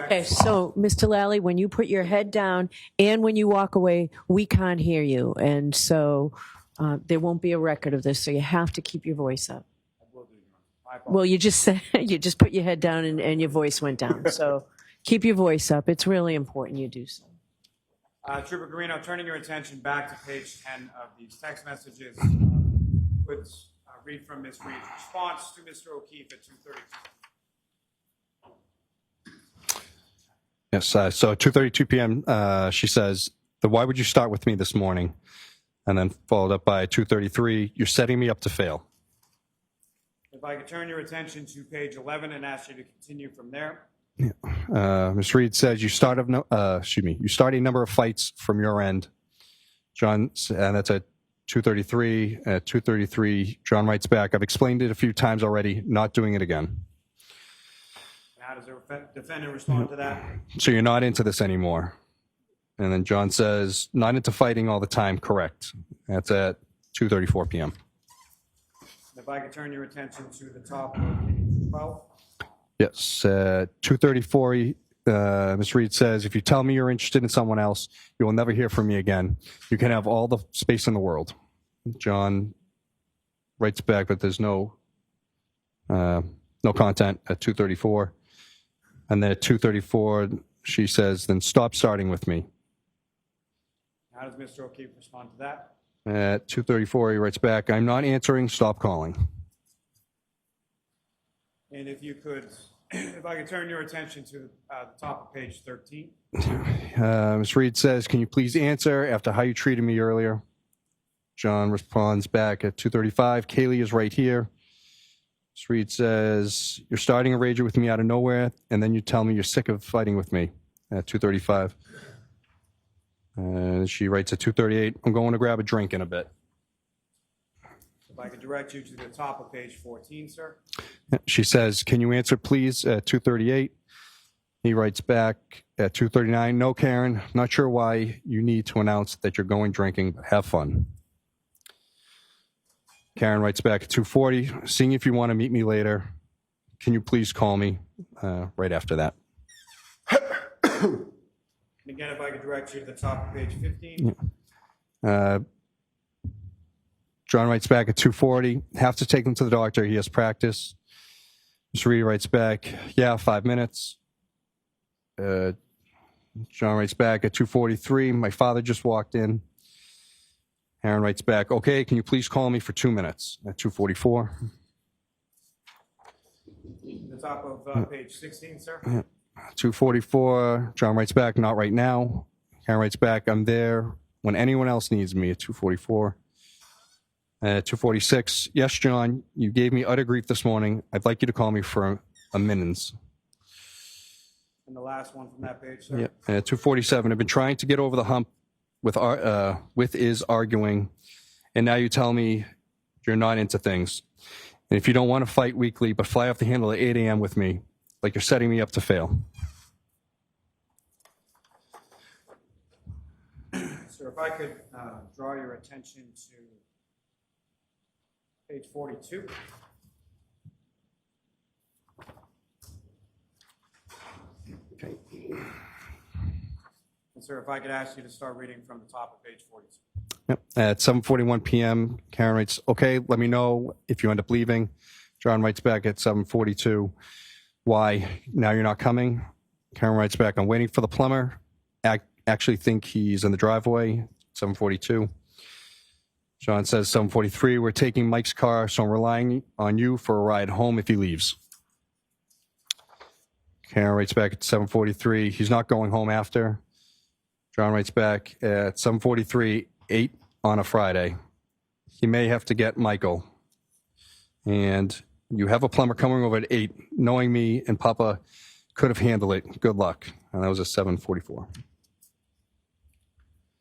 Okay, so, Mr. Lally, when you put your head down and when you walk away, we can't hear you. And so there won't be a record of this, so you have to keep your voice up. Well, you just said, you just put your head down and your voice went down. So keep your voice up. It's really important you do so. Trooper Garino, turning your attention back to page 10 of these text messages, would read from Ms. Reed's response to Mr. O'Keefe at 2:32. Yes, so 2:32 p.m., she says, why would you start with me this morning? And then followed up by 2:33, you're setting me up to fail. If I could turn your attention to page 11 and ask you to continue from there. Yeah. Ms. Reed says, you start a number of fights from your end. John, and that's at 2:33. At 2:33, John writes back, I've explained it a few times already, not doing it again. How does the defendant respond to that? So you're not into this anymore. And then John says, not into fighting all the time, correct. That's at 2:34 p.m. If I could turn your attention to the top of page 12. Yes, 2:34, Ms. Reed says, if you tell me you're interested in someone else, you will never hear from me again. You can have all the space in the world. John writes back, but there's no content at 2:34. And then at 2:34, she says, then stop starting with me. How does Mr. O'Keefe respond to that? At 2:34, he writes back, I'm not answering, stop calling. And if you could, if I could turn your attention to the top of page 13. Ms. Reed says, can you please answer after how you treated me earlier? John responds back at 2:35, Kaylee is right here. Ms. Reed says, you're starting a rager with me out of nowhere, and then you tell me you're sick of fighting with me at 2:35. And she writes at 2:38, I'm going to grab a drink in a bit. If I could direct you to the top of page 14, sir. She says, can you answer, please, at 2:38. He writes back at 2:39, no, Karen, not sure why you need to announce that you're going drinking, but have fun. Karen writes back at 2:40, seeing if you want to meet me later. Can you please call me right after that? And again, if I could direct you to the top of page 15. John writes back at 2:40, have to take him to the doctor. He has practice. Ms. Reed writes back, yeah, 5 minutes. John writes back at 2:43, my father just walked in. Aaron writes back, okay, can you please call me for 2 minutes at 2:44. The top of page 16, sir. 2:44, John writes back, not right now. Aaron writes back, I'm there when anyone else needs me at 2:44. At 2:46, yes, John, you gave me utter grief this morning. I'd like you to call me for a minutes. And the last one from that page, sir. Yeah. At 2:47, I've been trying to get over the hump with is arguing, and now you tell me you're not into things. And if you don't want to fight weekly, but fly off the handle at 8 a.m. with me, like you're setting me up to fail. Sir, if I could draw your attention to page 42. Okay. And sir, if I could ask you to start reading from the top of page 42. Yep. At 7:41 p.m., Karen writes, okay, let me know if you end up leaving. John writes back at 7:42, why? Now you're not coming? Karen writes back, I'm waiting for the plumber. Actually think he's in the driveway. 7:42. John says 7:43, we're taking Mike's car, so I'm relying on you for a ride home if he leaves. Karen writes back at 7:43, he's not going home after. John writes back at 7:43, 8 on a Friday. He may have to get Michael. And you have a plumber coming over at 8. Knowing me and Papa could have handled it. Good luck. And that was at 7:44.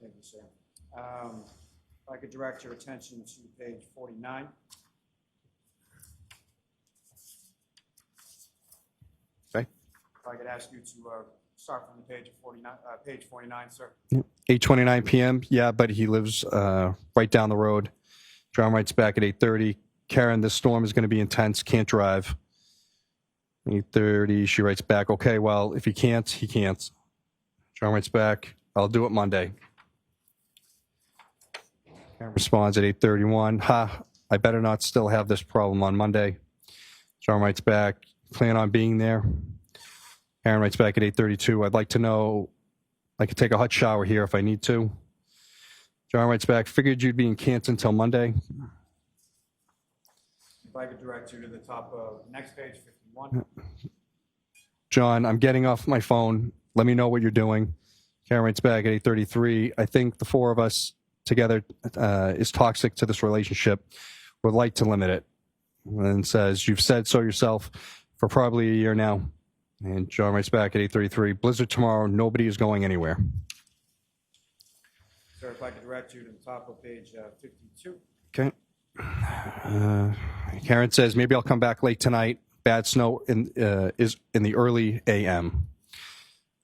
Thank you, sir. If I could direct your attention to page 49. Okay. If I could ask you to start from the page 49, sir. 8:29 p.m. Yeah, but he lives right down the road. John writes back at 8:30. Karen, this storm is going to be intense. Can't drive. 8:30, she writes back, okay, well, if he can't, he can't. John writes back, I'll do it Monday. Karen responds at 8:31, I better not still have this problem on Monday. John writes back, plan on being there. Karen writes back at 8:32, I'd like to know I could take a hot shower here if I need to. John writes back, figured you'd be in Canton until Monday. If I could direct you to the top of next page, 51. John, I'm getting off my phone. Let me know what you're doing. Karen writes back at 8:33. I think the four of us together is toxic to this relationship. Would like to limit it. And says, you've said so yourself for probably a year now. And John writes back at 8:33. Blizzard tomorrow. Nobody is going anywhere. Sir, if I could direct you to the top of page 52. Okay. Karen says, maybe I'll come back late tonight. Bad snow is in the early a.m.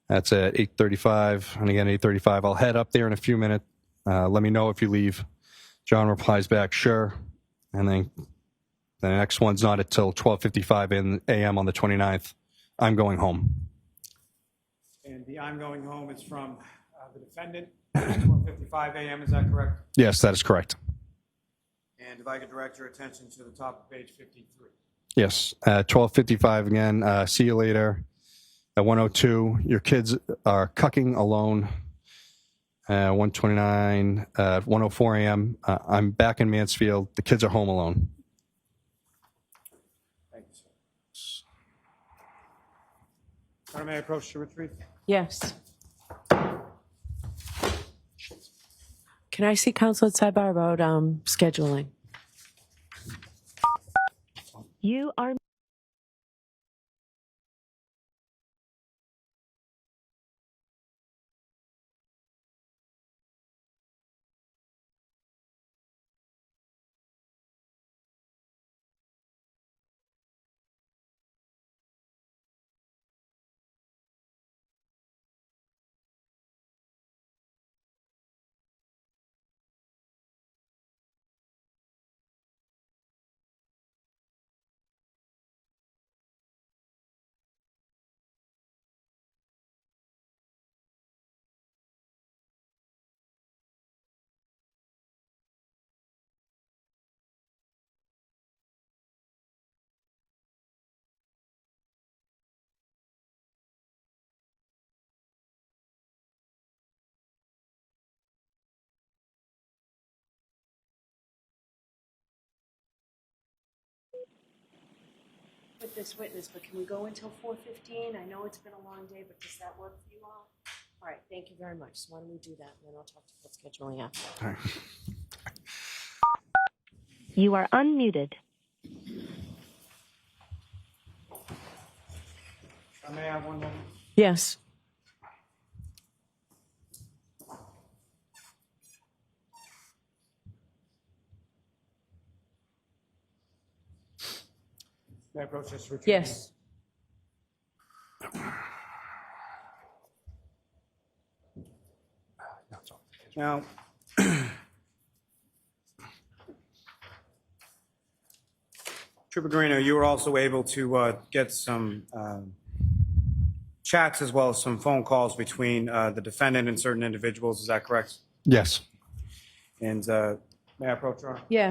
That's at 8:35. And again, 8:35. I'll head up there in a few minutes. Let me know if you leave. John replies back, sure. And then the next one's not until 12:55 a.m. on the 29th. I'm going home. And the I'm going home is from the defendant, 12:55 a.m., is that correct? Yes, that is correct. And if I could direct your attention to the top of page 53. Yes, 12:55 again. See you later. At 1:02, your kids are cucking alone. 1:29, 1:04 a.m. I'm back in Mansfield. The kids are home alone. Thank you, sir. Madam, may I approach to retrieve? Yes. Can I see counsel at sidebar about scheduling? You are With this witness, but can we go until 4:15? I know it's been a long day, but does that work for you all? All right, thank you very much. So why don't we do that, and then I'll talk to the scheduling after. All right. you are unmuted. May I have one moment? Yes. May I approach this retrieve? Yes. Now, Trooper Garino, you were also able to get some chats as well as some phone calls between the defendant and certain individuals. Is that correct? Yes. And may I approach, Your Honor? Yeah.